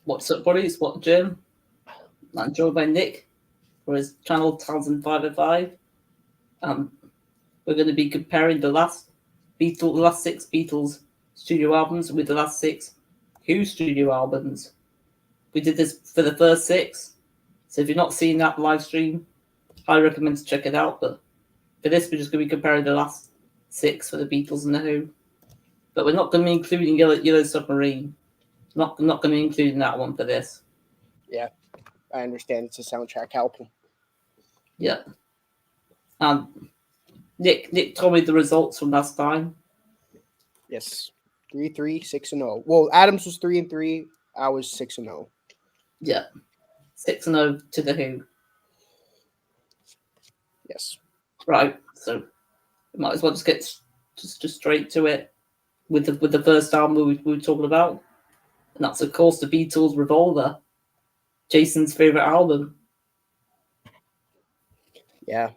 What's up, buddies? What Jim? I'm joined by Nick for his channel 1505. Um, we're going to be comparing the last six Beatles studio albums with the last six Who studio albums. We did this for the first six, so if you've not seen that live stream, I recommend to check it out. But for this, we're just going to be comparing the last six for the Beatles and the Who. But we're not going to be including Yellow Submarine. Not going to be including that one for this. Yeah, I understand it's a soundtrack album. Yeah. Nick told me the results from last time. Yes, 3-3, 6-0. Well, Adams was 3-3. I was 6-0. Yeah, 6-0 to the Who. Yes. Right. So we might as well just get just straight to it with the first album we were talking about, and that's of course the Beatles' Revolver, Jason's favorite album. Yeah,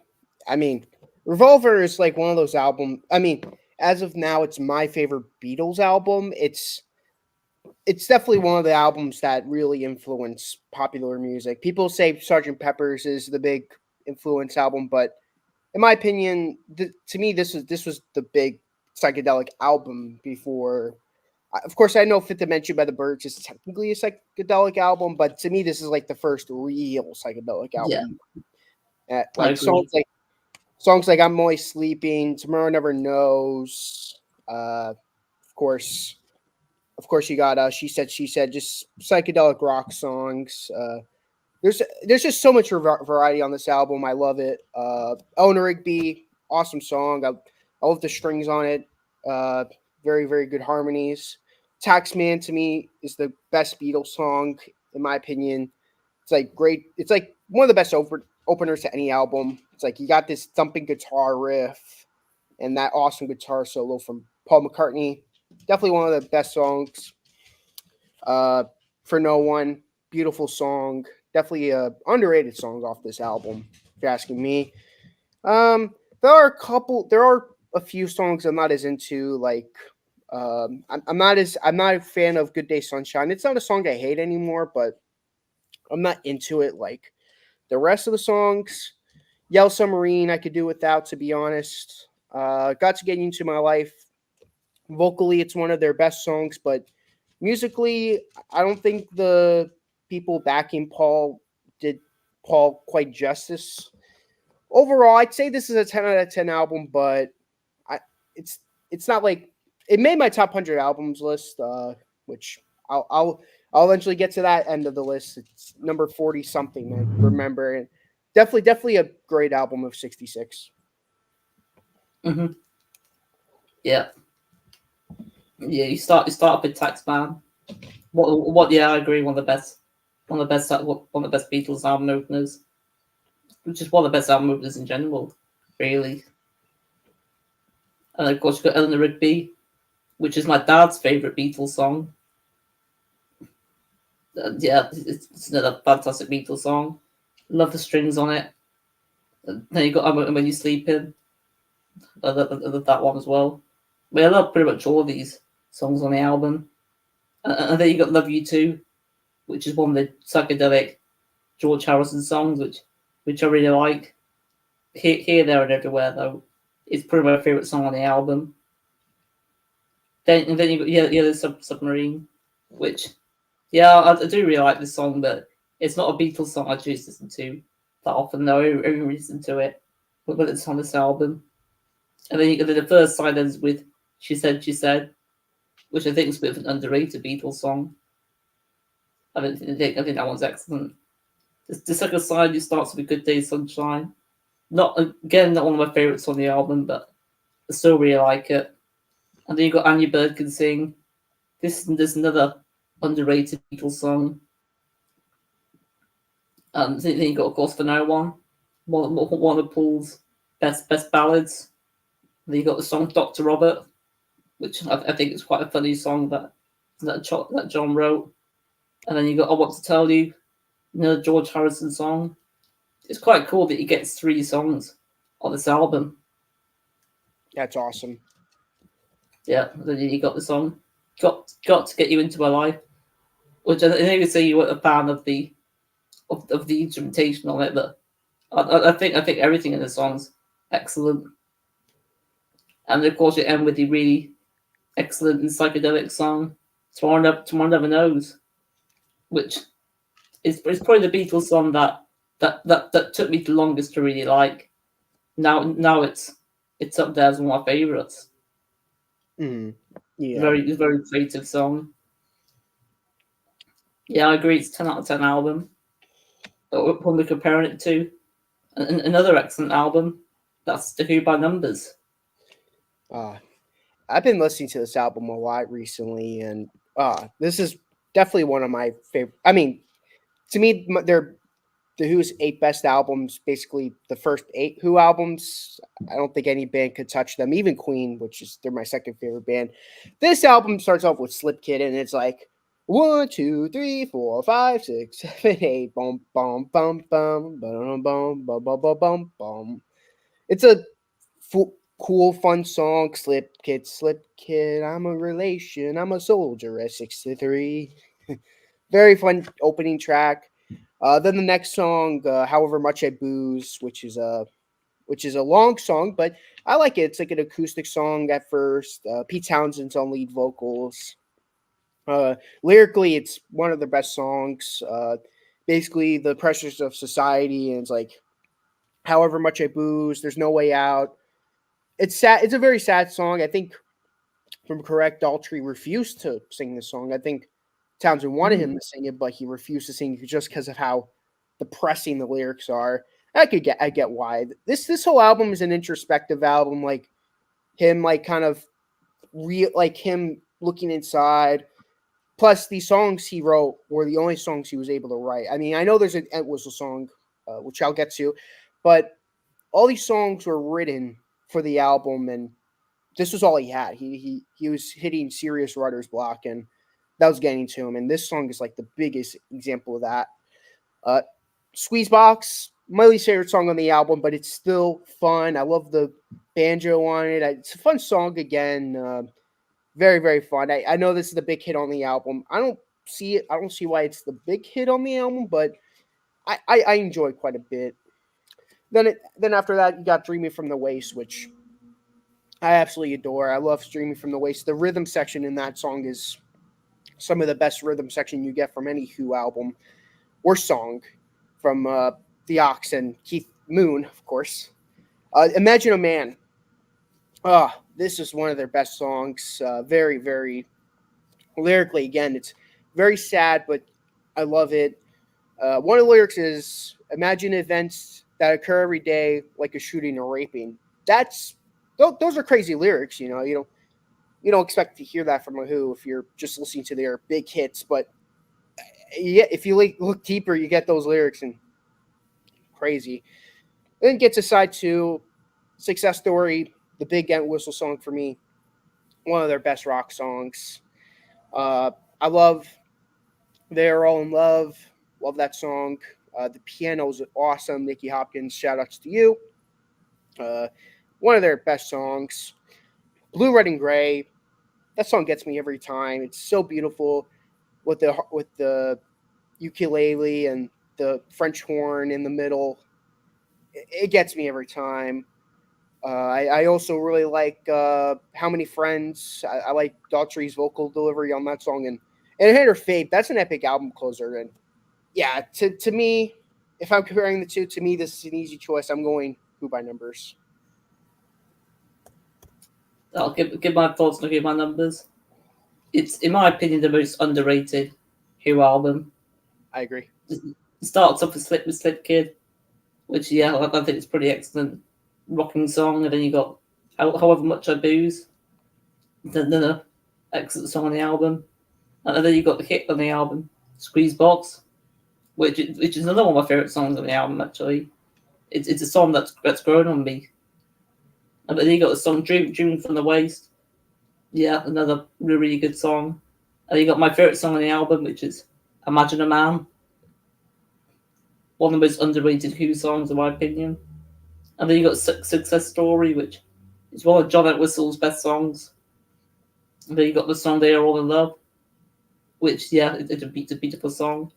I mean, Revolver is like one of those albums. I mean, as of now, it's my favorite Beatles album. It's definitely one of the albums that really influenced popular music. People say Sgt. Pepper's is the big influence album, but in my opinion, to me, this was the big psychedelic album before. Of course, I know Fifth Dimension by the Birds is technically a psychedelic album, but to me, this is like the first real psychedelic Yeah, album. I Like agree. songs like "I'm Always Sleeping," "Tomorrow Never Knows." Of course, you got "She Said, She Said," just psychedelic rock songs. There's just so much variety on this album. I love it. Eleanor Rigby, awesome song. I love the strings on it. Uh, very very good harmonies. Taxman to me is the best Beatles song in my opinion. It's like great. It's like one of the best openers to any album. It's like you got this thumping guitar riff and that awesome guitar solo from Paul McCartney. Definitely one of the best songs. For No One, beautiful song. Definitely a underrated song off this album. If you're asking me, um, there are a few songs I'm not as into. Like, I'm not a fan of Good Day Sunshine. It's not a song I hate anymore, but I'm not into it like the rest of the songs. Yellow Submarine, I could do without, to be honest. Got to Get Into My Life. Vocally, it's one of their best songs, but musically, I don't think the people backing Paul did Paul quite justice. Overall, I'd say this is a 10 out of 10 album, but I it's it's not like it made my top 100 albums list, which I'll eventually get to that end of the list. It's number 40 something, I remember. And definitely a great album of 66. Mm-hmm. Yeah, yeah. You start with Taxman. What? Yeah, I agree. One of the best Beatles album openers, which is one of the best album openers in general, really. And of course, you've got Eleanor Rigby, which is my dad's favorite Beatles song. Yeah, it's another fantastic Beatles song. Love the strings on it. Then you got When You Sleep In. I love that one as well. But I love pretty much all of these songs on the album. And then you got Love You Too, which is one of the psychedelic George Harrison songs, which I really like. Here, There, and Everywhere, though, it's probably my favourite song on the album. Then you got Yellow Submarine, which, yeah, I do really like this song, but it's not a Beatles song I choose to listen to that often, though. I only listen to it when it's on this album. And then you got the first side ends with She Said, which I think is a bit of an underrated Beatles song. I think that one's excellent. The second side you starts with Good Day Sunshine. Not one of my favourites on the album, but I still really like it. And then you got Annie Bird Can Sing. There's another underrated Beatles song. Then you got of course For No one of Paul's best ballads. Then you got the song Doctor Robert, which I think is quite a funny song that John wrote. And then you got I Want to Tell You, another George Harrison song. It's quite cool that he gets 3 songs on this album. That's awesome. Yeah, then you got the song Got to Get You Into My Life, which I know you say you weren't a fan of the instrumentation on it, but I think everything in the song's excellent, and of course you end with the really excellent and psychedelic song "Tomorrow Never Knows," which is probably the Beatles song that took me the longest to really like. Now it's up there as one of my favorites. Mm. Yeah. Very creative song. Yeah, I agree. It's 10 out of 10 album. But when we're comparing it to another excellent album, that's The Who by Numbers. Uh, I've been listening to this album a lot recently, and this is definitely one of my favorite. I mean, to me, they're the Who's 8 best albums, basically the first 8 Who albums. I don't think any band could touch them, even Queen, which is they're my second favorite band. This album starts off with Slip Kid, and it's like 1, 2, 3, 4, 5, 6, 7, 8, bum bum bum bum bum bum bum bum bum bum bum. It's a cool, fun song. Slip Kid, I'm a relation, I'm a soldier at 63. Very fun opening track. Then the next song, "However Much I Booze," which is a long song, but I like it. It's like an acoustic song at first. Pete Townsend's on lead vocals. Uh, Lyrically, it's one of the best songs. Basically, the pressures of society, and it's like, "However much I booze, there's no way out." It's sad. It's a very sad song. I think, from correct, Daltrey refused to sing this song. I think Townsend wanted him Mm. to sing it, but he refused to sing it just because of how depressing the lyrics are. I get why. This whole album is an introspective album, like him kind of like him looking inside. Plus, the songs he wrote were the only songs he was able to write. I mean, I know there's an Entwistle song, which I'll get to, but all these songs were written for the album, and this was all he had. He was hitting serious writer's block, and that was getting to him. And this song is like the biggest example of that. Uh, Squeezebox, my least favorite song on the album, but it's still fun. I love the banjo on it. It's a fun song again. Very, very fun. I know this is the big hit on the album. I don't see it. I don't see why it's the big hit on the album, but I enjoy it quite a bit. Then after that, you got "Dreaming from the Waist," which I absolutely adore. I love "Dreaming from the Waist." The rhythm section in that song is some of the best rhythm section you get from any Who album or song, from the Ox and Keith Moon, of course. "Imagine a Man." This is one of their best songs. Very, very lyrically, again, it's very sad, but I love it. One of the lyrics is, "Imagine events that occur every day, like a shooting or raping." That's those are crazy lyrics. You don't expect to hear that from a Who if you're just listening to their big hits, but yeah, if you look deeper, you get those lyrics, and crazy. Then get to side 2, "Success Story," the big Whistle song for me, one of their best rock songs. I love "They're All in Love." Love that song. The piano's awesome. Nicky Hopkins, shout outs to you. Uh, One of their best songs. "Blue, Red, and Gray." That song gets me every time. It's so beautiful with the ukulele and the French horn in the middle. It gets me every time. I also really like "How Many Friends." I like Daughtry's vocal delivery on that song, and "Hit or Fade." That's an epic album closer, and yeah, to me, if I'm comparing the two, to me this is an easy choice. I'm going Who by Numbers. I'll give my thoughts and I'll give my numbers. It's, in my opinion, the most underrated Who album. I agree. It starts off with Slip Kid, which, yeah, I think it's pretty excellent rocking song. And then you got However Much I Booze, then an excellent song on the album. And then you got the hit on the album, Squeeze Box, which is another one of my favourite songs on the album, actually. It's a song that's grown on me. And then you got the song Dreaming from the Waist. Yeah, another really good song. And you got my favourite song on the album, which is Imagine a Man. One of the most underrated Who songs, in my opinion. And then you got Success Story, which is one of John Entwistle's best songs. And then you got the song They Are All in Love, which it's a beautiful song.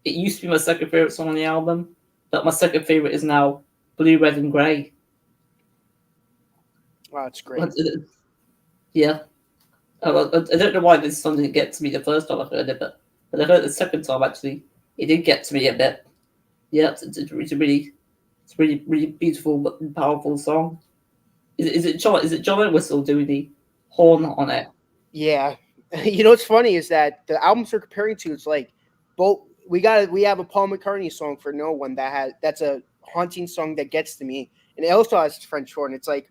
It used to be my second favorite song on the album, but my second favorite is now Blue, Red, and Grey. Wow, it's great. Yeah, I don't know why this song didn't get to me the first time I heard it, but I heard it the second time actually, it did get to me a bit. Yeah, it's a really beautiful but powerful song. Is it John Entwistle doing the horn on it? Yeah. You know what's funny is that the albums we're comparing to, it's like both we have a Paul McCartney song for No One that's a haunting song that gets to me, and it also has French horn. It's like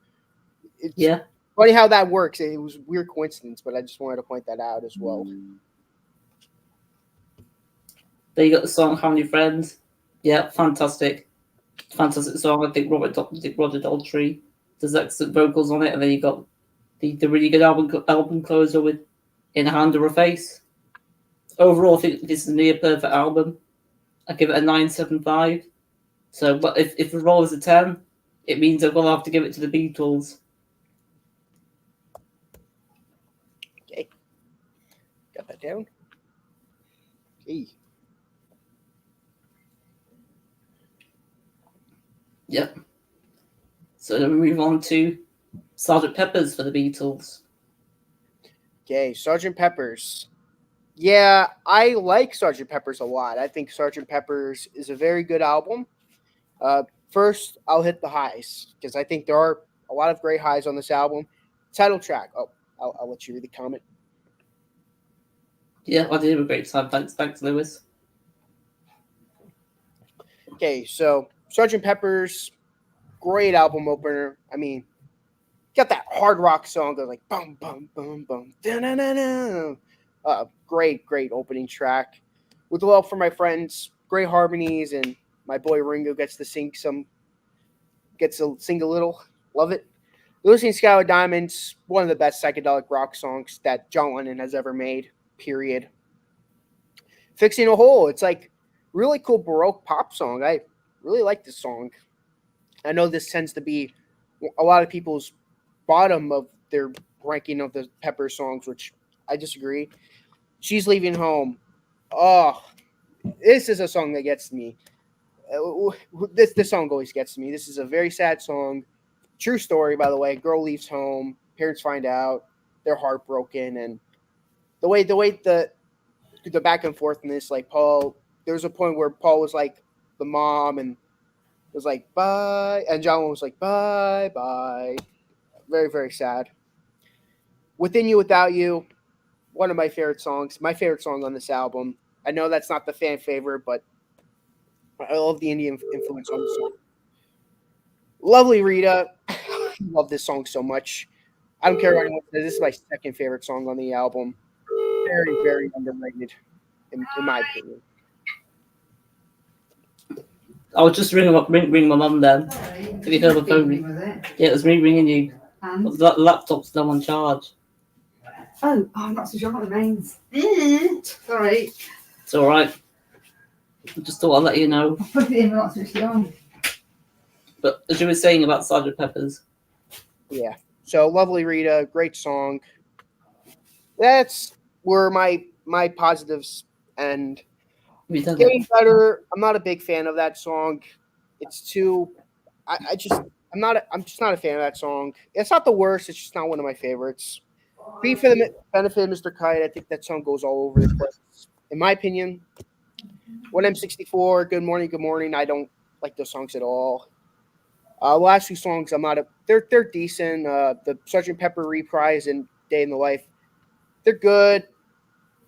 it's Yeah. funny how that works. It was a weird coincidence, but I just wanted to point that out as well. Then you got the song "How Many Friends." Yeah, fantastic song. I think Roger Daltrey does excellent vocals on it, and then you got the really good album closer with "In a Hand or a Face." Overall, I think this is a near perfect album. I give it a 9.75. So, but if the roll is a 10, it means I'm gonna have to give it to the Beatles. Okay, got that down. Okay. Yep. So then we move on to Sgt. Pepper's for the Beatles. Okay, Sgt. Pepper's. Yeah, I like Sgt. Pepper's a lot. I think Sgt. Pepper's is a very good album. First, I'll hit the highs because I think there are a lot of great highs on this album. Title track. Oh, I'll let you read the comment. Yeah, I did have a great time. Thanks, Lewis. Okay, so Sgt. Pepper's, great album opener. I mean, got that hard rock song goes like bum bum bum bum da na na na. Great opening track. With the help from my friends, great harmonies, and my boy Ringo gets to sing a little. Love it. Lucy Sky with Diamonds, one of the best psychedelic rock songs that John Lennon has ever made. Period. Fixing a Hole. It's like really cool Baroque pop song. I really like this song. I know this tends to be a lot of people's bottom of their ranking of the Pepper songs, which I disagree. She's Leaving Home. Oh, this is a song that gets to me. This song always gets to me. This is a very sad song. True story, by the way. Girl leaves home. Parents find out. They're heartbroken, and the way the back and forth in this, like Paul. There's a point where Paul was like the mom and was like bye, and John was like bye bye. Very very sad. Within You Without You, one of my favorite songs. My favorite song on this album. I know that's not the fan favorite, but I love the Indian influence on the song. Lovely Rita. I love this song so much. I don't care what anyone says. This is my second favorite song on the album. Very, very underrated, in my opinion. I was just ring my mum then. Have you heard the phone? Yeah, it was me ringing you. The laptop's now on charge. Oh, I'm not so sure what it means. Sorry. It's all right. I just thought I'd let you know. I put it in and not switched it on. But as you were saying about Sgt. Pepper's. Yeah. So Lovely Rita, great song. That's where my positives end. Getting Better. I'm not a big fan of that song. It's too. I'm just not a fan of that song. It's not the worst. It's just not one of my favorites. Be for the Benefit of Mr. Kite. I think that song goes all over the place. In my opinion, 1M64, Good Morning. I don't like those songs at all. The last two songs, they're decent. The Sgt. Pepper reprise and Day in the Life, they're good.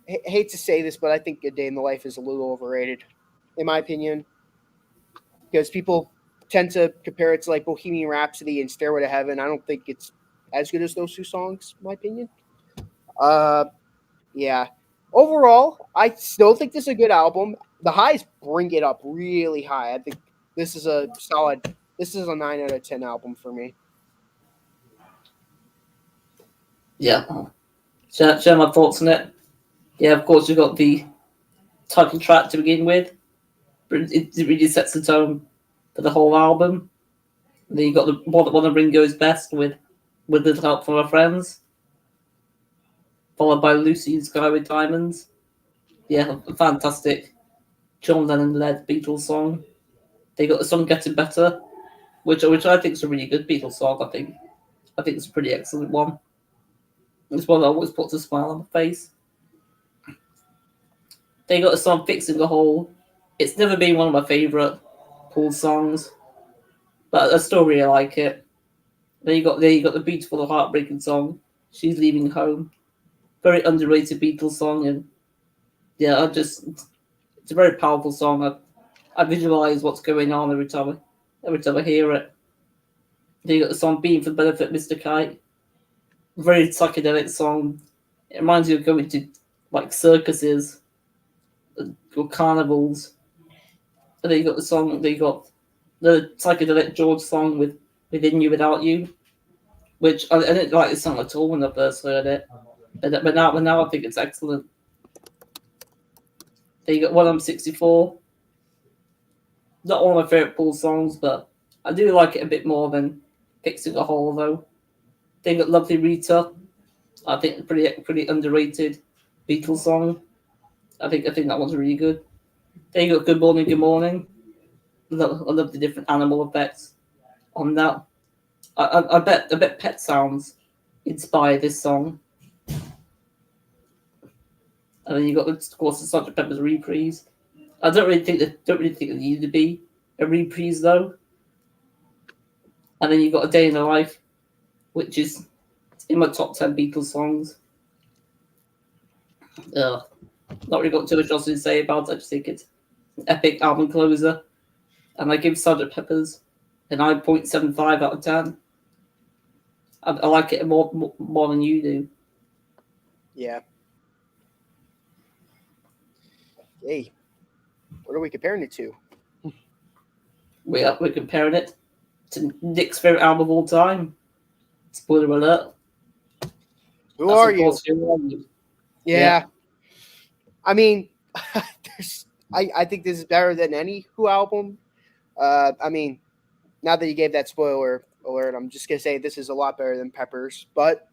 Hate to say this, but I think A Day in the Life is a little overrated, in my opinion, because people tend to compare it to like Bohemian Rhapsody and Stairway to Heaven. I don't think it's as good as those two songs, in my opinion. Yeah. Overall, I still think this is a good album. The highs bring it up really high. I think this is a solid. This is a 9 out of 10 album for me. Yeah. Share my thoughts on it. Yeah, of course, you've got the title track to begin with. It really sets the tone for the whole album. And then you got the one of Ringo's best with the help from our friends, followed by Lucy in Sky with Diamonds. Yeah, a fantastic John Lennon-led Beatles song. They got the song "Getting Better," which I think is a really good Beatles song. I think it's a pretty excellent one. It's one that always puts a smile on my face. They got a song "Fixing the Hole." It's never been one of my favourite Paul songs, but I still really like it. Then you got the beautiful and heartbreaking song "She's Leaving Home." Very underrated Beatles song, and yeah, it's a very powerful song. I visualize what's going on every time I hear it. Then you got the song "Being for the Benefit, Mr. Kite." Very psychedelic song. It reminds you of going to like circuses or carnivals. And then you got the song. Then you got the psychedelic George song with "Within You, Without You," which I didn't like the song at all when I first heard it, but now I think it's excellent. Then you got "When I'm 64." Not one of my favorite Paul songs, but I do like it a bit more than "Fixing a Hole," though. Then you got "Lovely Rita." I think pretty underrated Beatles song. I think that one's really good. Then you got "Good Morning, Good Morning." I love the different animal effects on that. I bet Pet Sounds inspired this song. And then you got, of course, the Sgt. Pepper's reprise. I don't really think it needed to be a reprise though. And then you got "A Day in the Life," which is in my top 10 Beatles songs. Ugh, not really got too much else to say about it. I just think it's an epic album closer. And I give Sgt. Pepper's a 9.75 out of 10. I like it more than you do. Yeah. Hey, what are we comparing it to? We're comparing it to Nick's favorite album of all time. Spoiler alert. Who That's are of you? course Who Are You. Yeah. I mean, I think this is better than any Who album. I mean, now that you gave that spoiler alert, I'm just gonna say this is a lot better than Peppers. But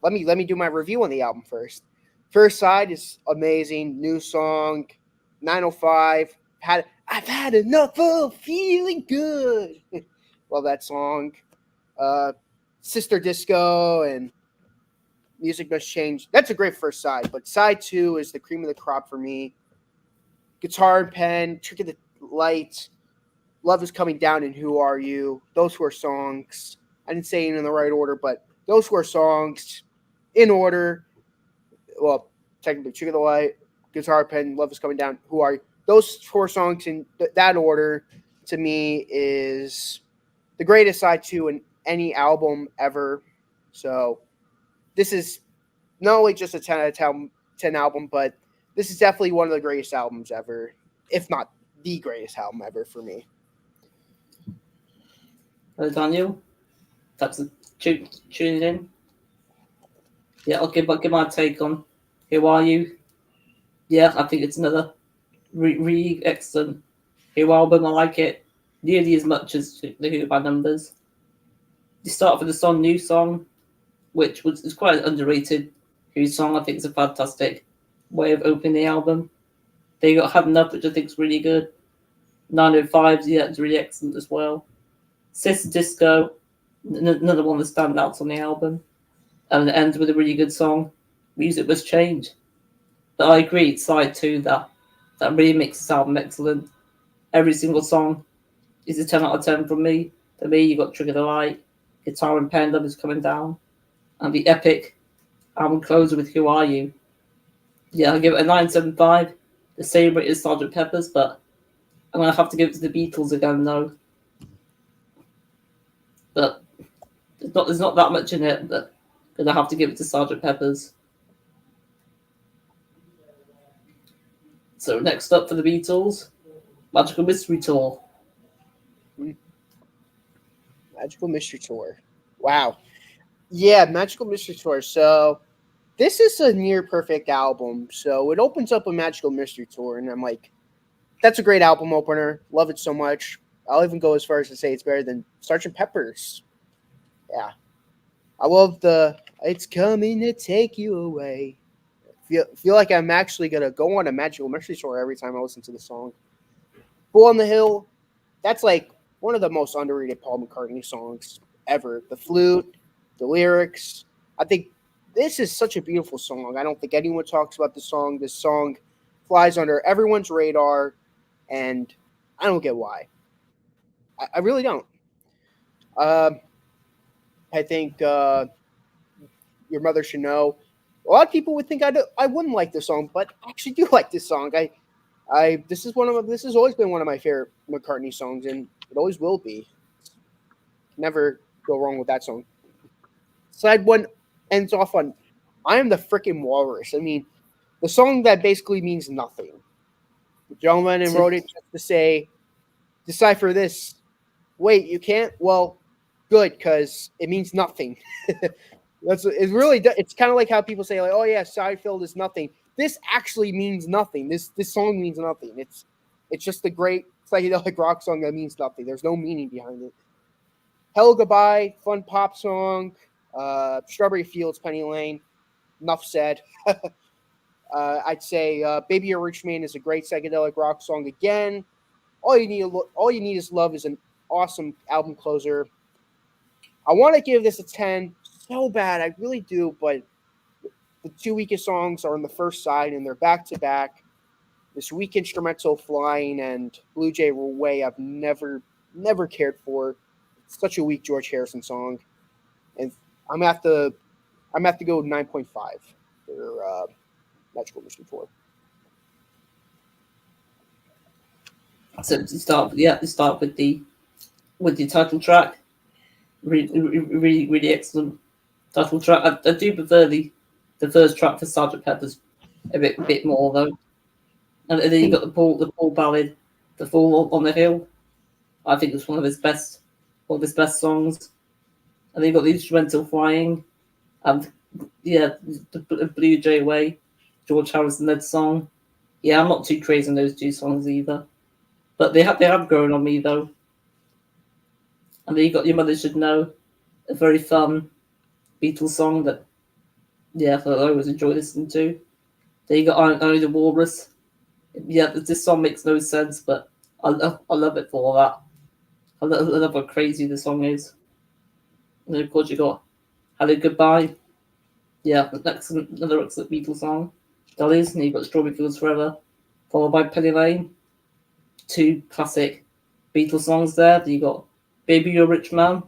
let me do my review on the album first. First side is amazing. New song, 905. I've had enough of feeling good. Love that song. Sister Disco and Music Must Change. That's a great first side. But side two is the cream of the crop for me. Guitar and Pen, Trick of the Light, Love is Coming Down, and Who Are You? Those were songs. I didn't say it in the right order, but those were songs in order. Well, technically, Trick of the Light, Guitar Pen, Love is Coming Down, Who Are You? Those four songs in that order, to me, is the greatest side two in any album ever. So this is not only just a 10 out of 10 album, but this is definitely one of the greatest albums ever, if not the greatest album ever for me. Daniel, thanks for tuning in. Yeah, I'll give my take on Who Are You. Yeah, I think it's another really excellent Who album. I like it nearly as much as the Who by numbers. You start with the song "New Song," which is quite an underrated Who song. I think it's a fantastic way of opening the album. Then you got "Had Enough," which I think is really good. 905's, yeah, it's really excellent as well. Sister Disco, another one that stands out on the album. And it ends with a really good song, "Music Must Change." But I agree, it's side two that really makes this album excellent. Every single song is a 10 out of 10 from me. For me, you got "Trigger the Light," "Guitar and Pen," "Love is Coming Down," and the epic album closer with "Who Are You." Yeah, I'll give it a 9.75. The same rate as Sgt. Pepper's, but I'm going to have to give it to the Beatles again, though. But there's not that much in it, but I'm going to have to give it to Sgt. Pepper's. So next up for the Beatles, Magical Mystery Tour. Magical Mystery Tour. Wow. Yeah, Magical Mystery Tour. So this is a near perfect album. So it opens up a Magical Mystery Tour, and I'm like, that's a great album opener. Love it so much. I'll even go as far as to say it's better than Sgt. Pepper's. Yeah. I love the "It's Coming to Take You Away." Feel like I'm actually gonna go on a magical mystery tour every time I listen to the song. Bull on the Hill, that's like one of the most underrated Paul McCartney songs ever. The flute, the lyrics. I think this is such a beautiful song. I don't think anyone talks about the song. This song flies under everyone's radar, and I don't get why. I really don't. I think Your Mother Should Know. A lot of people would think I wouldn't like this song, but I actually do like this song. This has always been one of my favorite McCartney songs, and it always will be. Never go wrong with that song. Side one ends off on "I Am the Frickin' Walrus." I mean, the song that basically means nothing. John Lennon wrote it just to say, decipher this. Wait, you can't? Well, good, because it means nothing. It's kind of like how people say, like, oh yeah, Seinfeld is nothing. This actually means nothing. This song means nothing. It's just a great psychedelic rock song that means nothing. There's no meaning behind it. Hello Goodbye, fun pop song. Strawberry Fields, Penny Lane. Enough said. I'd say Baby You're a Rich Man is a great psychedelic rock song again. All you need is love is an awesome album closer. I want to give this a 10 so bad. I really do, but the two weakest songs are on the first side and they're back to back. This weak instrumental Flying and Blue Jay Way I've never cared for. It's such a weak George Harrison song. And I'm gonna have to go 9.5 for Magical Mystery Tour. So to start with the title track. Really excellent title track. I do prefer the first track for Sgt. Pepper's a bit more though. And then you got the Paul ballad, The Fall on the Hill. I think it's one of his best songs. And then you got the instrumental Flying, and the Blue Jay Way, George Harrison led song. Yeah, I'm not too crazy on those two songs either, but they have grown on me though. And then you got Your Mother Should Know, a very fun Beatles song that I always enjoy listening to. Then you got Only the Walrus. Yeah, this song makes no sense, but I love it for that. I love how crazy the song is. And then of course you got Hello Goodbye. Yeah, another excellent Beatles song. That is, and you got Strawberry Fields Forever, followed by Penny Lane. Two classic Beatles songs there. Then you got Baby You're a Rich Man,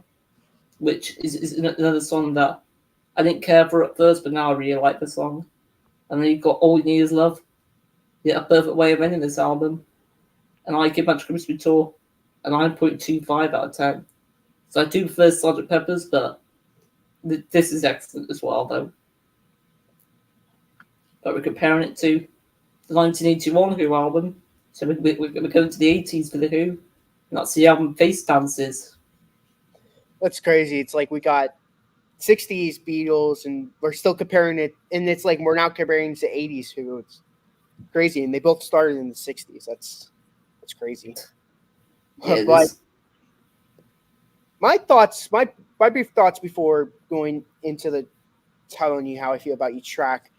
which is another song that I didn't care for at first, but now I really like the song. And then you've got All You Need Is Love. Yeah, a perfect way of ending this album. And I give Magical Mystery Tour a 9.25 out of 10. So I do prefer Sgt. Pepper's, but this is excellent as well, though. But we're comparing it to the 1981 Who album. So we're going to the 80s for the Who. And that's the album Face Dances. That's crazy. It's like we got 60s Beatles and we're still comparing it, and it's like we're now comparing to 80s Who. It's crazy, and they both started in the 60s. That's crazy. Yeah, but my brief thoughts before going into telling you how I feel about each track.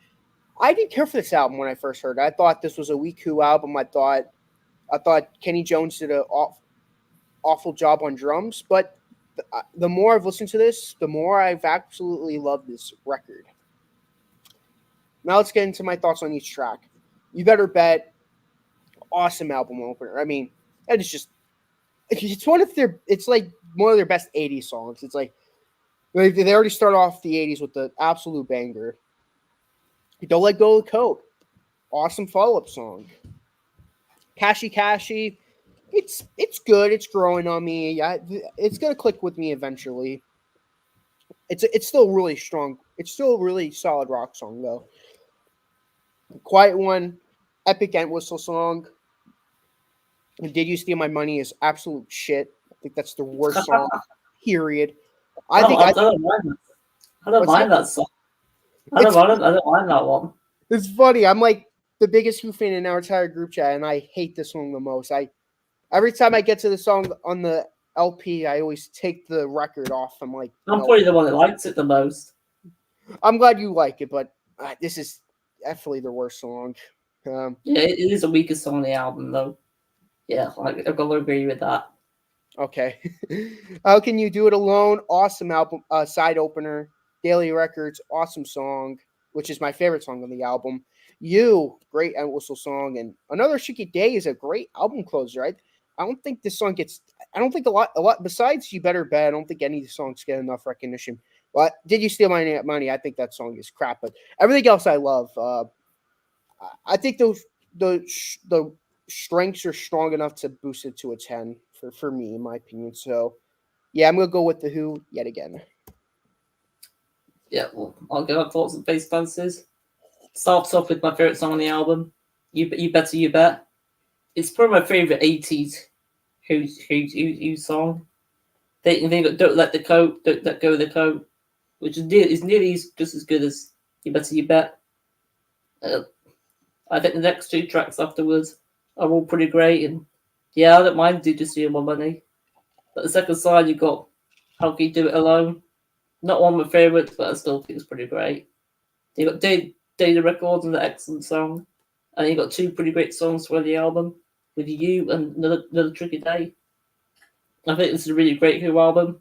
I didn't care for this album when I first heard it. I thought this was a weak Who album. I thought Kenny Jones did an awful job on drums, but the more I've listened to this, the more I've absolutely loved this record. Now let's get into my thoughts on each track. You Better Bet, awesome album opener. I mean, that is just it's like one of their best 80s songs. It's like they already start off the 80s with the absolute banger. Don't Let Go of the Coat, awesome follow-up song. Cashy Cashy, it's good. It's growing on me. Yeah, it's gonna click with me eventually. It's still really strong. It's still a really solid rock song though. Quiet One, epic end whistle song. Did You Steal My Money is absolute shit. I think that's the worst song. Period. I don't mind that song. I don't mind that one. It's funny. I'm like the biggest Who fan in our entire group chat, and I hate this song the most. Every time I get to the song on the LP, I always take the record off. I'm like, I'm probably the one that likes it the most. I'm glad you like it, but this is definitely the worst song. Yeah, it is the weakest song on the album, though. Yeah, I've got to agree with that. Okay. How Can You Do It Alone? Awesome album, side opener. Daily Records, awesome song, which is my favorite song on the album. You, great and whistle song, and Another Shiki Day is a great album closer. I don't think this song gets. I don't think a lot. Besides You Better Bet, I don't think any of the songs get enough recognition. But Did You Steal My Money? I think that song is crap, but everything else I love. I think the strengths are strong enough to boost it to a 10 for me, in my opinion. So yeah, I'm gonna go with the Who yet again. Yeah, well, I'll go on thoughts and face fancies. Starts off with my favorite song on the album, You Better You Bet. It's probably my favorite 80s Who song. They got Don't Let the Coat, Don't Let Go of the Coat, which is nearly just as good as You Better You Bet. Uh, I think the next two tracks afterwards are all pretty great, and yeah, I don't mind Do Just Steal My Money. But the second side, you got How Can You Do It Alone? Not one of my favourites, but I still think it's pretty great. You got Data Records and the excellent song, and you got two pretty great songs for the album with You and Another Tricky Day. I think this is a really great Who album.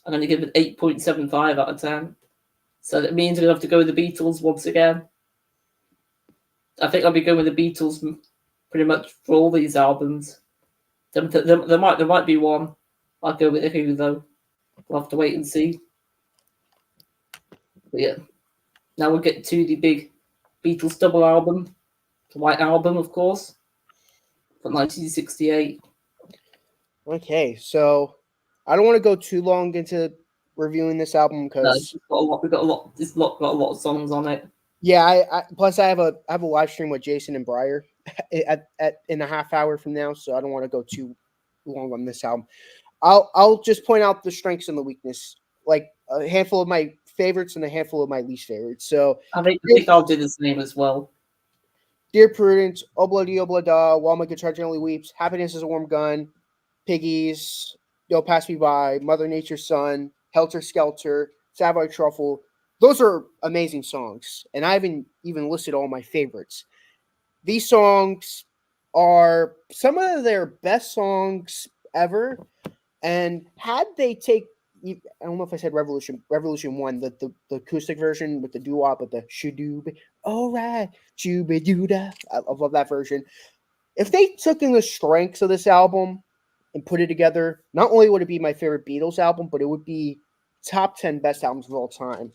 I'm going to give it 8.75 out of 10. So that means I'm going to have to go with the Beatles once again. I think I'll be going with the Beatles pretty much for all these albums. There might be one. I'll go with the Who though. We'll have to wait and see. But yeah, now we'll get to the big Beatles double album, the White Album, of course, from 1968. Okay, so I don't want to go too long into reviewing this album because We've got a lot. This lot got a lot of songs on it. yeah, plus I have a live stream with Jason and Breyer at in a half hour from now, so I don't want to go too long on this album. I'll just point out the strengths and the weakness, like a handful of my favorites and a handful of my least favorites. So I think I'll do the same as well. Dear Prudence, Obla Di Obla Da, While My Guitar Gently Weeps, Happiness is a Warm Gun, Piggies, Don't Pass Me By, Mother Nature's Son, Helter Skelter, Savoy Truffle. Those are amazing songs, and I haven't even listed all my favorites. These songs are some of their best songs ever, and had they I don't know if I said Revolution 1, the acoustic version with the doo-wop with the shoo-doo, all right, shoo-be-doo-da. I love that version. If they took in the strengths of this album and put it together, not only would it be my favorite Beatles album, but it would be top 10 best albums of all time.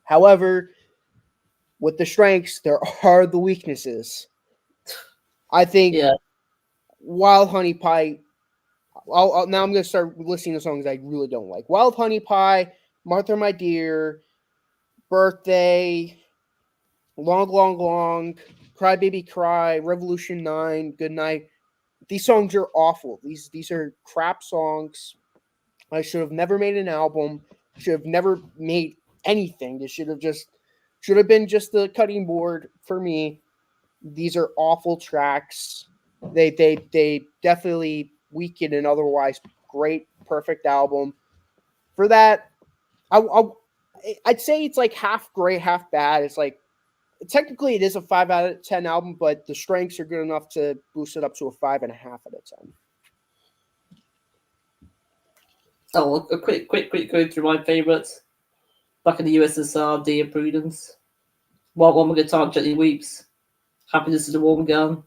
However, with the strengths, there are the weaknesses. I think Wild Honey Pie. Now I'm going to start listing the songs I really don't like. Wild Honey Pie, Martha My Dear, Birthday, Long, Long, Long, Cry Baby Cry, Revolution 9, Good Night. These songs are awful. These are crap songs. I should have never made an album. Should have never made anything. This should have been just the cutting board for me. These are awful tracks. They definitely weaken an otherwise great, perfect album. For that, I'd say it's like half great, half bad. It's like technically it is a 5 out of 10 album, but the strengths are good enough to boost it up to a 5.5 out of 10. Oh, a quick go through my favourites. Back in the USSR, Dear Prudence. While My Guitar Gently Weeps. Happiness is a Warm Gun.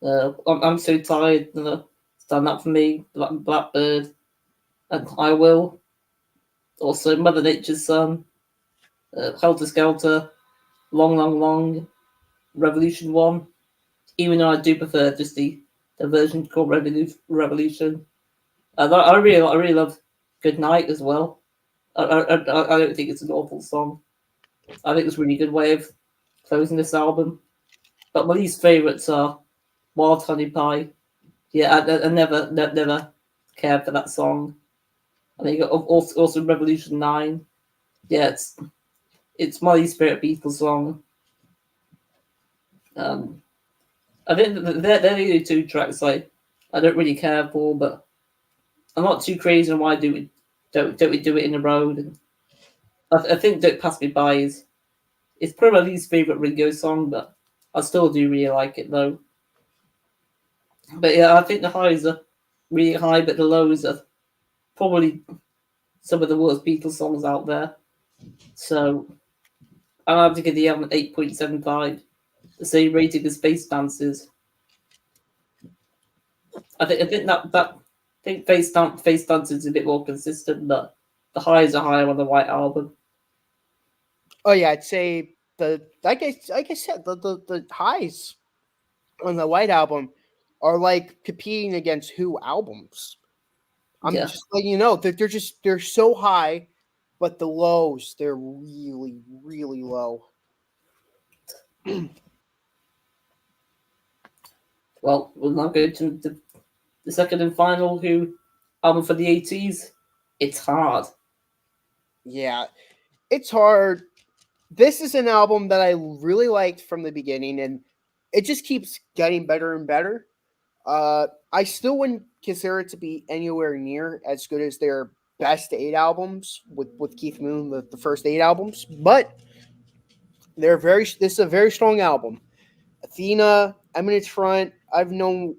I'm So Tired. Stand Up For Me. Blackbird. And I Will. Also, Mother Nature's Son. Helter Skelter. Long, Long, Long. Revolution 1. Even though I do prefer just the version called Revolution. I really love Good Night as well. I don't think it's an awful song. I think it's a really good way of closing this album. But my least favourites are Wild Honey Pie. Yeah, I never cared for that song. And then you got also Revolution 9. Yeah, it's my least favourite Beatles song. I think they're the only two tracks I don't really care for, but I'm not too crazy on why don't we do it in the road. And I think Don't Pass Me By is It's probably my least favorite Ringo song, but I still do really like it though. But yeah, I think the highs are really high, but the lows are probably some of the worst Beatles songs out there. So I'll have to give the album 8.75, the same rating as Face Dances. I think Face Dances is a bit more consistent, but the highs are higher on the White Album. Oh yeah, I'd say like I said, the highs on the White Album are like competing against Who albums. I'm Yeah. just letting you know that they're so high, but the lows they're really low. Well, we'll now go to the second and final Who album for the 80s. It's hard. Yeah, it's hard. This is an album that I really liked from the beginning, and it just keeps getting better and better. I still wouldn't consider it to be anywhere near as good as their best 8 albums with Keith Moon, the first 8 albums, but this is a very strong album. Athena, Eminence Front, I've known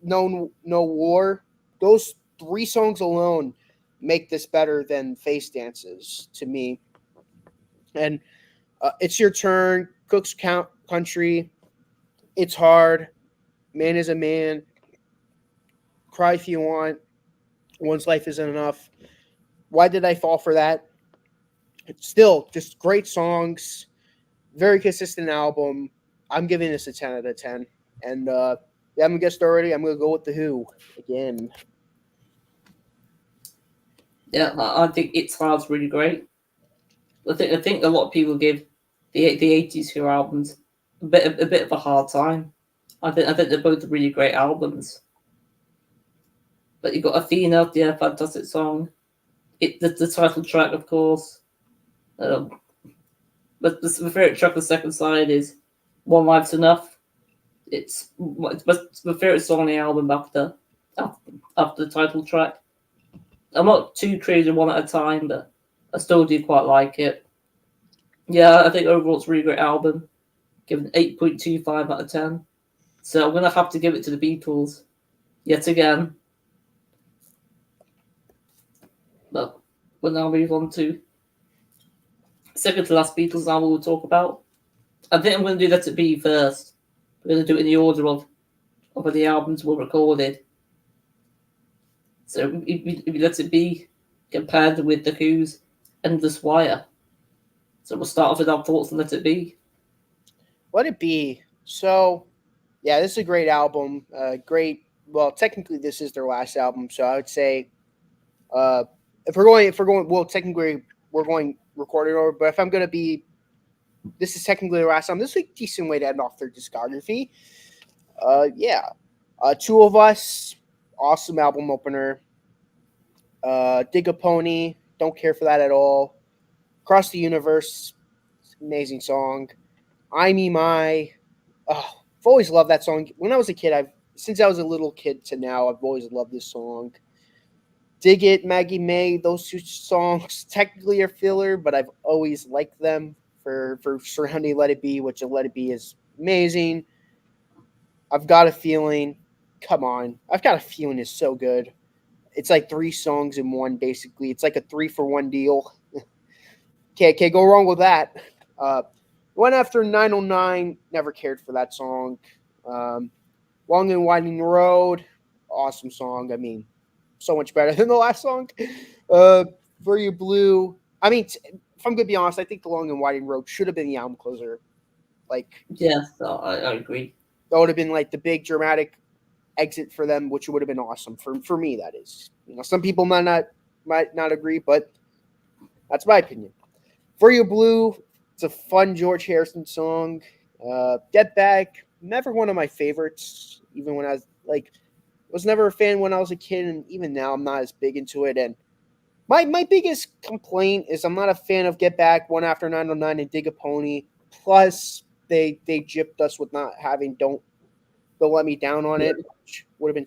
no war. Those 3 songs alone make this better than Face Dances to me. And It's Your Turn, Cook's Country, It's Hard, Man is a Man, Cry If You Want, One's Life Isn't Enough. Why Did I Fall for That? It's still just great songs, very consistent album. I'm giving this a 10 out of 10. And you haven't guessed already, I'm going to go with The Who again. Yeah, I think It's Hard's really great. I think a lot of people give the 80s Who albums a bit of a hard time. I think they're both really great albums. But you've got Athena, yeah, fantastic song. The title track, of course. But my favorite track on the second side is One Life's Enough. It's my favorite song on the album after the title track. I'm not too crazy one at a time, but I still do quite like it. Yeah, I think overall it's a really great album. Given 8.25 out of 10. So I'm gonna have to give it to the Beatles yet again. But we'll now move on to second to last Beatles album we'll talk about. I think I'm going to do Let It Be first. We're going to do it in the order of when the albums were recorded. So if Let It Be compared with The Who's Endless Wire. So we'll start off with our thoughts on Let It Be. Let It Be. So, yeah, this is a great album. Great. Well, technically, this is their last album, so I would say, if we're going, well, technically, we're going recorded order. But if I'm going to be, this is technically their last album. This is a decent way to end off their discography. Yeah, Two of Us, awesome album opener. Dig a Pony, don't care for that at all. Across the Universe, amazing song. I Me My, oh, I've always loved that song. When I was a kid, since I was a little kid to now, I've always loved this song. Dig It, Maggie May, those 2 songs technically are filler, but I've always liked them for surrounding Let It Be, which Let It Be is amazing. I've Got a Feeling, come on. I've Got a Feeling is so good. It's like 3 songs in one, basically. It's like a 3-for-1 deal. Can't go wrong with that. Went after 909, never cared for that song. Long and Winding Road, awesome song. I mean, so much better than the last song. For You Blue, I mean, if I'm going to be honest, I think the Long and Winding Road should have been the album closer. Like, yeah, I agree. That would have been like the big dramatic exit for them, which would have been awesome for me. That is, some people might not agree, but that's my opinion. For You Blue, it's a fun George Harrison song. Get Back, never one of my favorites, even when I was never a fan when I was a kid, and even now I'm not as big into it. And my biggest complaint is I'm not a fan of Get Back, One After 909, and Dig a Pony. Plus, they gypped us with not having Don't Let Me Down on it, which would have been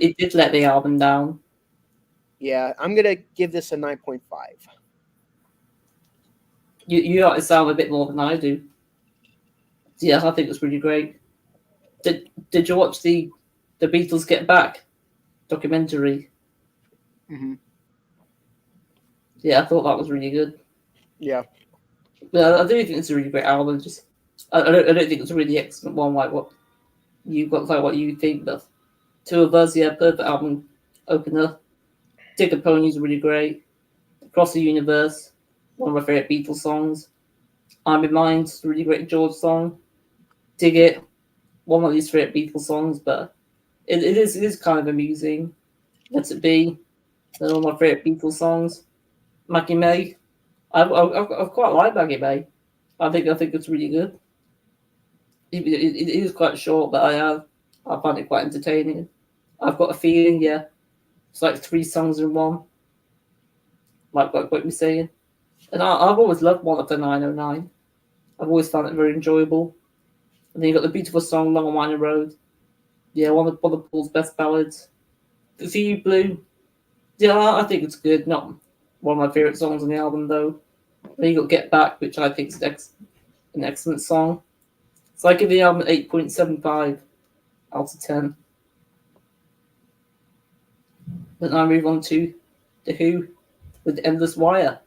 it did let the album down. Yeah, I'm gonna give this a 9.5. You like the sound a bit more than I do. Yeah, I think it's really great. Did you watch the Beatles Get Back documentary? Mm-hmm. Yeah, I thought that was really good. Yeah. But I do think it's a really great album. Just I don't think it's a really excellent one like what you got like what you think. But Two of Us, yeah, perfect album opener. Dig a Pony's really great. Across the Universe, one of my favorite Beatles songs. I'm in Mind, a really great George song. Dig It, one of my least favorite Beatles songs, but it is kind of amusing. Let It Be, one of my favorite Beatles songs. Maggie May, I quite like Maggie May. I think it's really good. It is quite short, but I find it quite entertaining. I've got a feeling, yeah, it's like three songs in one, like what we're saying. And I've always loved One of the 909. I've always found it very enjoyable. And then you got the beautiful song Long and Winding Road. Yeah, one of Paul's best ballads. To See You Blue. Yeah, I think it's good. Not one of my favourite songs on the album though. Then you got Get Back, which I think is an excellent song. So I give the album 8.75 out of 10. Then I move on to The Who with Endless Wire.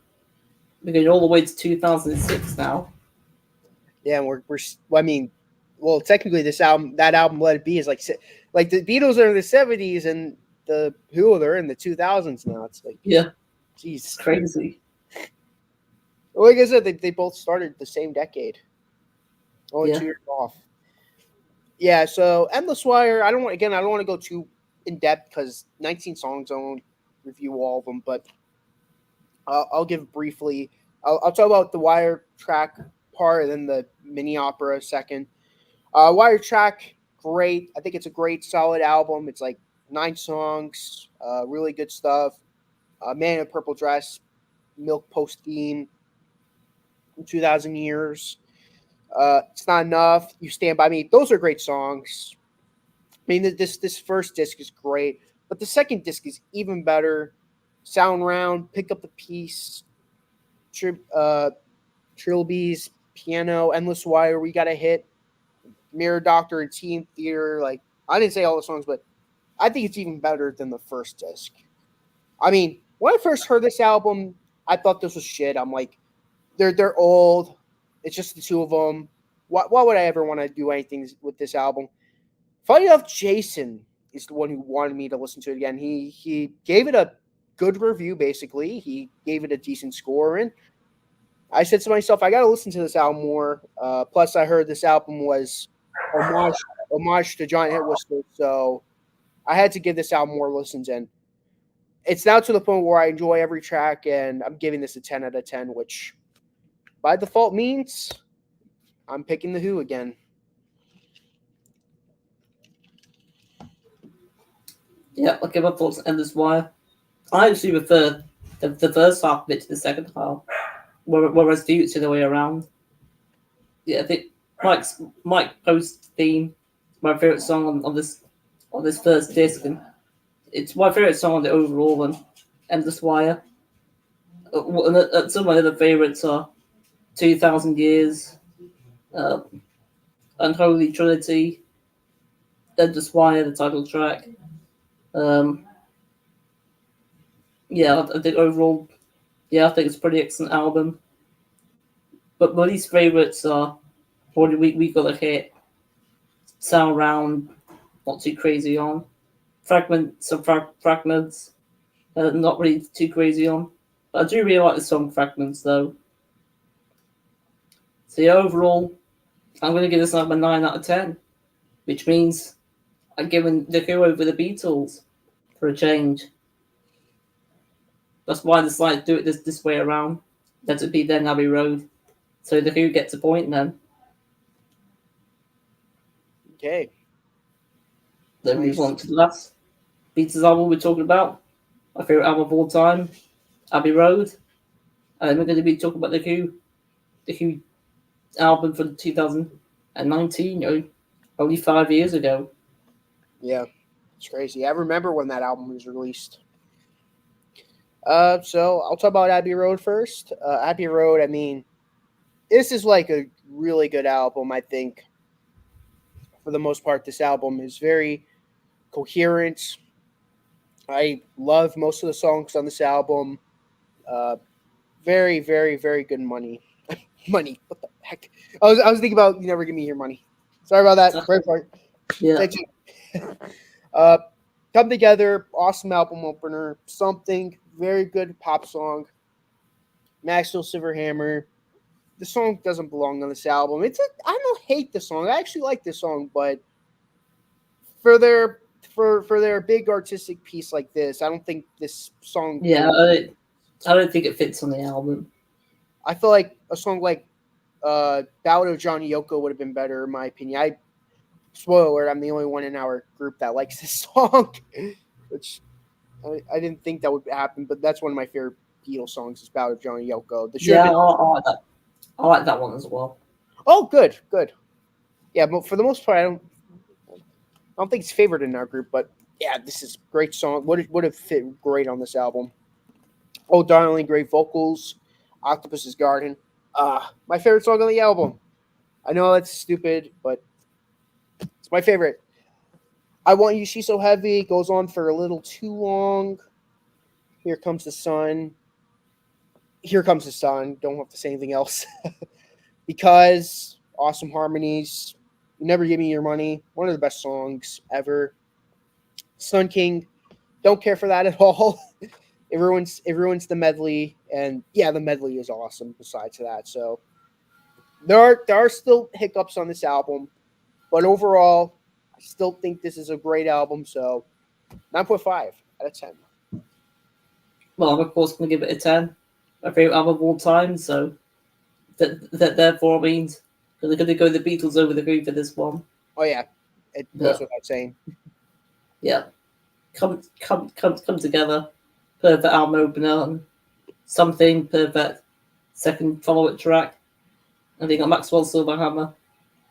We're going all the way to 2006 now. Yeah, and I mean, well, technically, that album, Let It Be, is like the Beatles are in the 70s and the Who they're in the 2000s now. It's like, Yeah, jeez, it's crazy. like I said, they both started the same decade, only Yeah. 2 years off. Yeah, so Endless Wire. I don't want to go too in depth because 19 songs. I won't review all of them, but I'll give briefly. I'll talk about the Wire track part and then the mini opera second. Wire track, great. I think it's a great, solid album. It's like 9 songs, really good stuff. Man in a Purple Dress, Milk Post Theme, 2,000 Years. It's Not Enough. You Stand By Me. Those are great songs. I mean, this first disc is great, but the second disc is even better. Sound Round, Pick Up the Piece, Trilby's Piano, Endless Wire, We Got a Hit, Mirror Doctor, and Team Theater. Like, I didn't say all the songs, but I think it's even better than the first disc. I mean, when I first heard this album, I thought this was shit. I'm like, they're old. It's just the two of them. Why would I ever want to do anything with this album? Funny enough, Jason is the one who wanted me to listen to it again. He gave it a good review, basically. He gave it a decent score, and I said to myself, I got to listen to this album more. Plus, I heard this album was homage to John Entwistle, so I had to give this album more listens, and it's now to the point where I enjoy every track, and I'm giving this a 10 out of 10, which by default means I'm picking The Who again. Yeah, I'll give my thoughts on Endless Wire. I actually prefer the first half of it to the second half, whereas the the other way around. Yeah, I think Mike Post theme, my favorite song on this first disc, and it's my favorite song on the overall one. Endless Wire. Some of my other favorites are 2,000 Years, uh, Unholy Trinity, Endless Wire, the title track. Um, yeah, I think overall, yeah, I think it's a pretty excellent album. But my least favorites are Probably We Got a Hit, Sound Round, Not Too Crazy On, Fragments, not really too crazy on. But I do really like the song Fragments though. So yeah, overall, I'm going to give this album a 9 out of 10, which means I'm giving The Who over the Beatles for a change. That's why I decided to do it this way around. Let It Be Then Abbey Road. So The Who gets a point then. Okay. Then Nice. move on to the last Beatles album we're talking about. My favourite album of all time, Abbey Road. And we're going to be talking about The Who album from 2019, only 5 years ago. Yeah, it's crazy. I remember when that album was released. So I'll talk about Abbey Road first. Abbey Road, I mean, this is like a really good album. I think for the most part, this album is very coherent. I love most of the songs on this album. Uh, very, very, very good money. Money. What the heck? I was thinking about you never give me your money. Sorry about that. Very part. Yeah. Uh, Come Together, awesome album opener. Something, very good pop song. Maxwell Silverhammer. The song doesn't belong on this album. I don't hate the song. I actually like this song, but for their for their big artistic piece like this, I don't think this song. Yeah, I don't think it fits on the album. I feel like a song like Ballad of Johnny Yoko would have been better, in my opinion. Spoiler alert, I'm the only one in our group that likes this song, which I didn't think that would happen, but that's one of my favorite Beatles songs is Ballad of Johnny Yoko. Yeah, I like that. I like that one as well. Oh, good. Yeah, but for the most part, I don't think it's favored in our group, but yeah, this is a great song. Would have fit great on this album. Oh, Darling, great vocals. Octopus's Garden. My favorite song on the album. I know that's stupid, but it's my favorite. I Want You, She's So Heavy goes on for a little too long. Here Comes the Sun. Here Comes the Sun. Don't have to say anything else. Because awesome harmonies. You Never Give Me Your Money. One of the best songs ever. Sun King. Don't care for that at all. It ruins the medley. And yeah, the medley is awesome besides that. So there are still hiccups on this album. But overall, I still think this is a great album. So 9.5 out of 10. Well, I'm of course going to give it a 10. My favorite album of all time. So that therefore means they're going to go the Beatles over the Who for this one. Oh yeah, it goes without saying. Yeah, come together. Perfect album opener and something perfect second follow-up track. And they got Maxwell Silverhammer.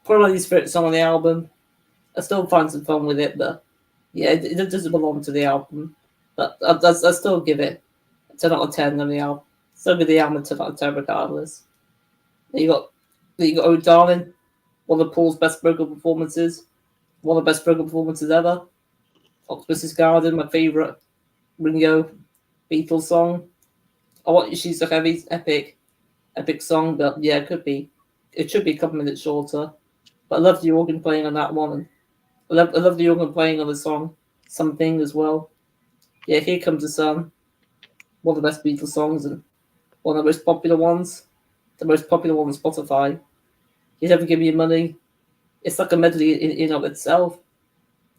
Probably my least favorite song on the album. I still find some fun with it, but yeah, it doesn't belong to the album. But I still give it a 10 out of 10 on the album. So with the album, a 10 out of 10 regardless. Then you got Oh Darling, one of Paul's best vocal performances, one of the best vocal performances ever. Octopus's Garden, my favourite Ringo Beatles song. I Want You, She's So Heavy, epic song, but yeah, it should be a couple minutes shorter. But I love the organ playing on that one, and I love the organ playing on the song Something as well. Yeah, Here Comes the Sun, one of the best Beatles songs and one of the most popular ones. The most popular one on Spotify. You Never Give Me Your Money. It's like a medley in of itself.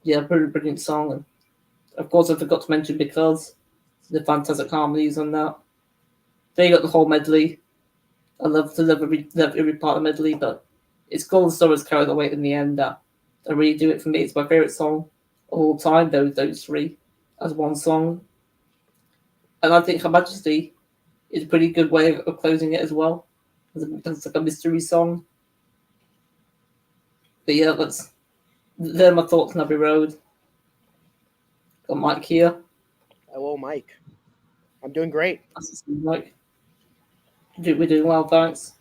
Yeah, brilliant song. And of course, I forgot to mention Because the fantastic harmonies on that. They got the whole medley. I love every part of the medley, but it's Golden Star has carried the weight in the end. That I really do it for me. It's my favorite song of all time. Those three as one song, and I think Her Majesty is a pretty good way of closing it as well. It's like a mystery song. But yeah, they're my thoughts on Abbey Road. Got Mike here. Hello, Mike. I'm doing great. That's Mike. We're doing well, thanks.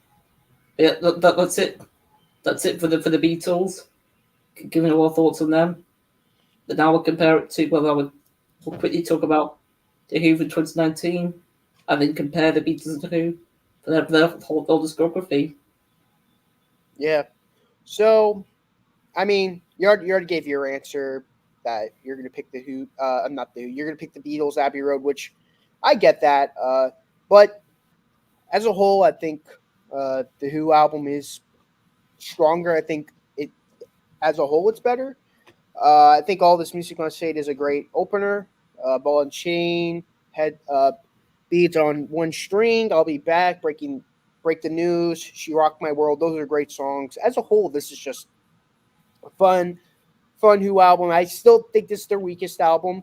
Yeah, that's it. That's it for the Beatles. Giving our thoughts on them. But now we'll compare it to we'll quickly talk about the Who for 2019, and then compare the Beatles to Who for their whole discography. Yeah. So, I mean, you already gave your answer that you're going to pick the Who. Not the Who. You're going to pick the Beatles, Abbey Road, which I get that. But as a whole, I think the Who album is stronger. I think it, as a whole, it's better. I think All This Music Must Fade is a great opener. Ball and Chain, Beads on One String, I'll Be Back, Break the News, She Rocked My World. Those are great songs. As a whole, this is just a fun Who album. I still think this is their weakest album,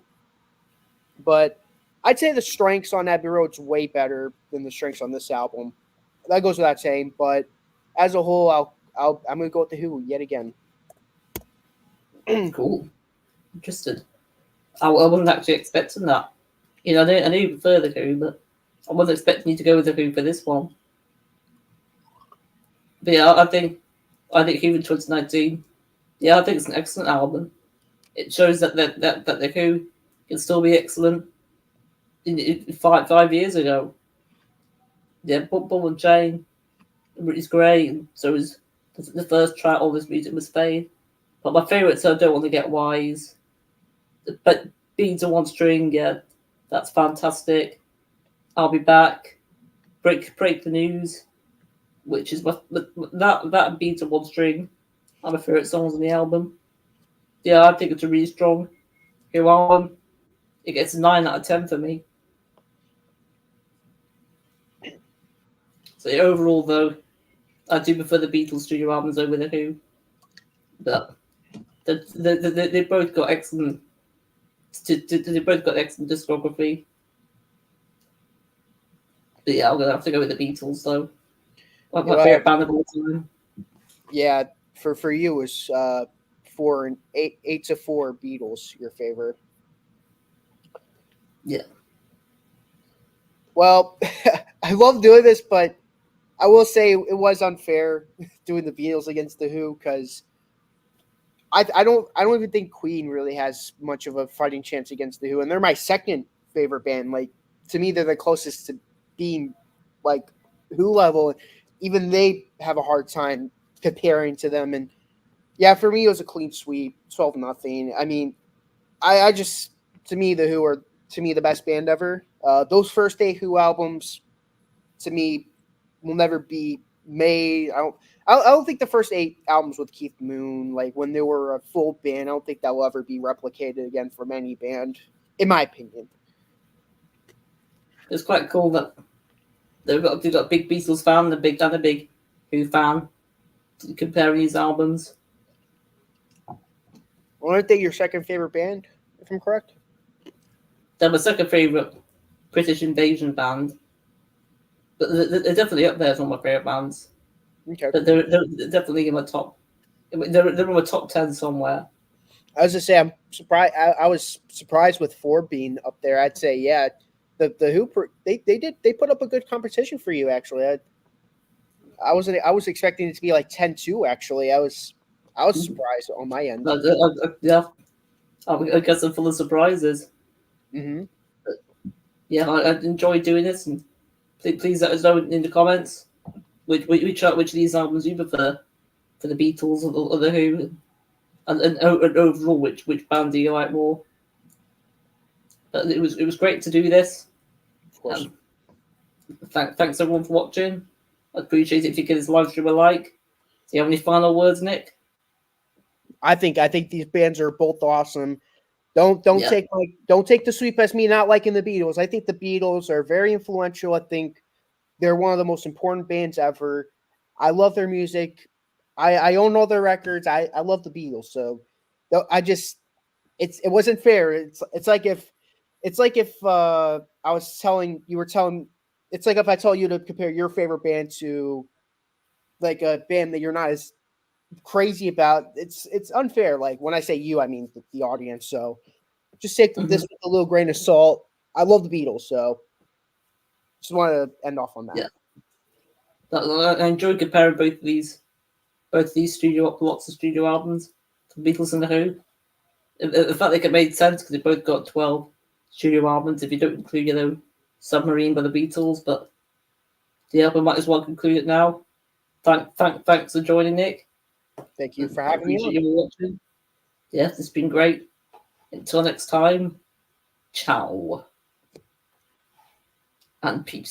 but I'd say the strengths on Abbey Road's way better than the strengths on this album. That goes without saying, but as a whole, I'm going to go with the Who yet again. Cool. Interested. I wasn't actually expecting that. I knew you prefer the Who, but I wasn't expecting you to go with the Who for this one. But yeah, I think even 2019, yeah, I think it's an excellent album. It shows that the Who can still be excellent. In 5 years ago, yeah, Ball and Chain is great, and so is the first track. All this music was Fade, but my favourite, so I don't want to get wise. But Beats on One String, yeah, that's fantastic. I'll be back. Break the news, which is that Beats on One String are my favourite songs on the album. Yeah, I think it's a really strong Who album. It gets a 9 out of 10 for me. So yeah, overall, though, I do prefer the Beatles studio albums over the Who, but they both got excellent. They both got excellent discography. But yeah, I'm gonna have to go with the Beatles though. My Well, favorite band of all time. yeah, for you is 8 to 4 Beatles your favorite. Yeah. Well, I love doing this, but I will say it was unfair doing the Beatles against the Who because I don't even think Queen really has much of a fighting chance against the Who, and they're my second favorite band. Like to me, they're the closest to being like Who level. Even they have a hard time comparing to them. And yeah, for me, it was a clean sweep, 12-0. I mean, I just to me the Who are the best band ever. Those first 8 Who albums to me will never be made. I don't think the first 8 albums with Keith Moon, like when they were a full band, I don't think that will ever be replicated again from any band, in my opinion. It's quite cool that they've got a big Beatles fan, a big Who fan, comparing these albums. Aren't they your second favorite band, if I'm correct? They're my second favorite British invasion band, but they're definitely up there as one of my favorite bands. Okay. But they're definitely in my top. They're in my top 10 somewhere. I was to say I'm surprised. I was surprised with 4 being up there. I'd say yeah, the Who they put up a good competition for you actually. I was expecting it to be like 10-2 actually. I was surprised on my end. Yeah, I guess I'm full of surprises. Mm-hmm. Yeah, I enjoy doing this, and please let us know in the comments which of these albums you prefer for the Beatles or the Who, and overall which band do you like more. But it was great to do this. Of course. Thanks everyone for watching. I'd appreciate it if you give this live stream a like. Do you have any final words, Nick? I think these bands are both awesome. Don't Yeah. take the sweep as me not liking the Beatles. I think the Beatles are very influential. I think they're one of the most important bands ever. I love their music. I own all their records. I love the Beatles. So I just it wasn't fair. It's like if I was telling you were telling it's like if I told you to compare your favorite band to like a band that you're not as crazy about. It's unfair. Like when I say you, I mean the audience. So just take this with a little grain of salt. I love the Beatles, so just want to end off on that. Yeah. I enjoyed comparing both these studio lots of studio albums, the Beatles and the Who. In fact, it made sense because they both got 12 studio albums if you don't include, Submarine by the Beatles. But yeah, we might as well conclude it now. Thanks for joining, Nick. Thank you for having me. Appreciate you watching. Yes, it's been great. Until next time, ciao and peace.